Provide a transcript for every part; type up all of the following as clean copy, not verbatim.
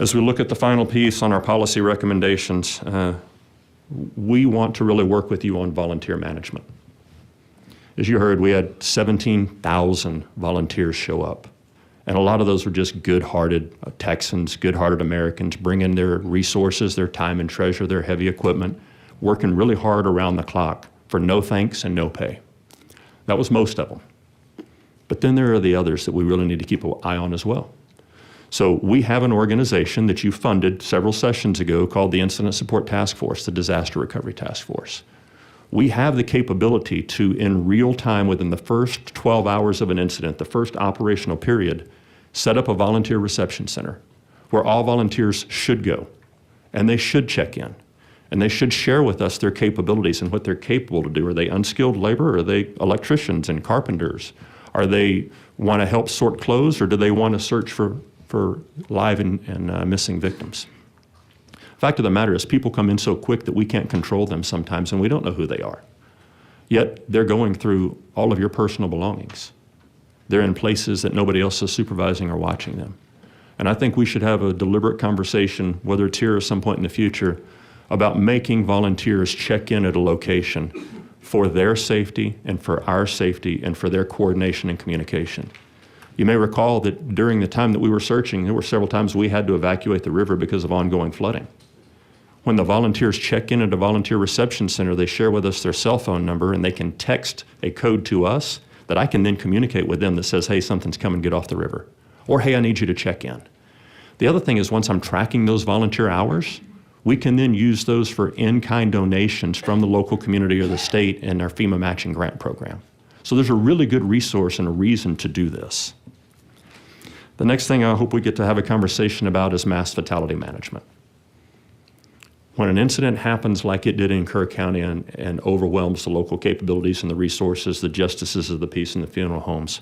As we look at the final piece on our policy recommendations, we want to really work with you on volunteer management. As you heard, we had 17,000 volunteers show up. And a lot of those were just good-hearted Texans, good-hearted Americans, bringing their resources, their time and treasure, their heavy equipment, working really hard around the clock for no thanks and no pay. That was most of them. But then there are the others that we really need to keep an eye on as well. So we have an organization that you funded several sessions ago called the Incident Support Task Force, the Disaster Recovery Task Force. We have the capability to, in real time, within the first 12 hours of an incident, the first operational period, set up a volunteer reception center where all volunteers should go, and they should check in, and they should share with us their capabilities and what they're capable to do. Are they unskilled labor? Are they electricians and carpenters? Are they want to help sort clothes, or do they want to search for live and missing victims? Fact of the matter is, people come in so quick that we can't control them sometimes, and we don't know who they are. Yet they're going through all of your personal belongings. They're in places that nobody else is supervising or watching them. And I think we should have a deliberate conversation, whether it's here or some point in the future, about making volunteers check in at a location for their safety and for our safety and for their coordination and communication. You may recall that during the time that we were searching, there were several times we had to evacuate the river because of ongoing flooding. When the volunteers check in at a volunteer reception center, they share with us their cell phone number, and they can text a code to us that I can then communicate with them that says, hey, something's coming, get off the river. Or, hey, I need you to check in. The other thing is, once I'm tracking those volunteer hours, we can then use those for in-kind donations from the local community or the state in our FEMA matching grant program. So there's a really good resource and a reason to do this. The next thing I hope we get to have a conversation about is mass fatality management. When an incident happens like it did in Kerr County and overwhelms the local capabilities and the resources, the justices of the peace and the funeral homes,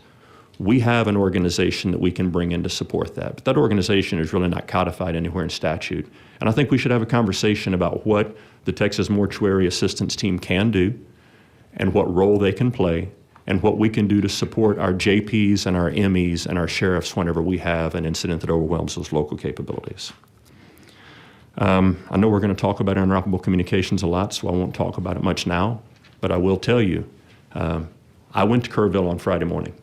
we have an organization that we can bring in to support that. But that organization is really not codified anywhere in statute. And I think we should have a conversation about what the Texas Mortuary Assistance Team can do and what role they can play and what we can do to support our JPs and our MEs and our sheriffs whenever we have an incident that overwhelms those local capabilities. I know we're going to talk about interoperable communications a lot, so I won't talk about it much now, but I will tell you, I went to Kerrville on Friday morning.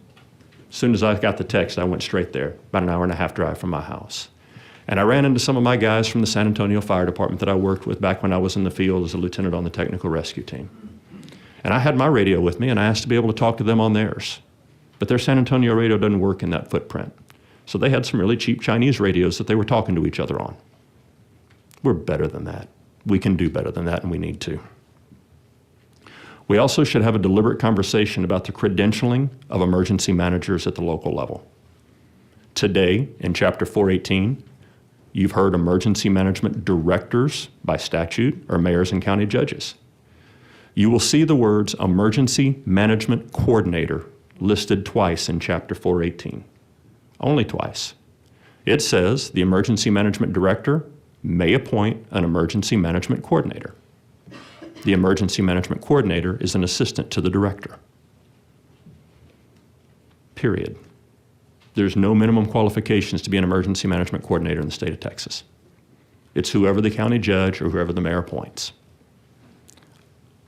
As soon as I got the text, I went straight there, about an hour and a half drive from my house. And I ran into some of my guys from the San Antonio Fire Department that I worked with back when I was in the field as a lieutenant on the technical rescue team. And I had my radio with me, and I asked to be able to talk to them on theirs. But their San Antonio radio doesn't work in that footprint. So they had some really cheap Chinese radios that they were talking to each other on. We're better than that. We can do better than that, and we need to. We also should have a deliberate conversation about the credentialing of emergency managers at the local level. Today, in Chapter 418, you've heard emergency management directors by statute are mayors and county judges. You will see the words emergency management coordinator listed twice in Chapter 418, only twice. It says the emergency management director may appoint an emergency management coordinator. The emergency management coordinator is an assistant to the director. Period. There's no minimum qualifications to be an emergency management coordinator in the state of Texas. It's whoever the county judge or whoever the mayor appoints.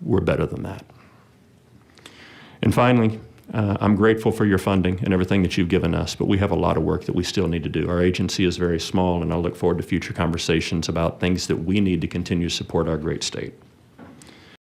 We're better than that. And finally, I'm grateful for your funding and everything that you've given us, but we have a lot of work that we still need to do. Our agency is very small, and I look forward to future conversations about things that we need to continue to support our great state.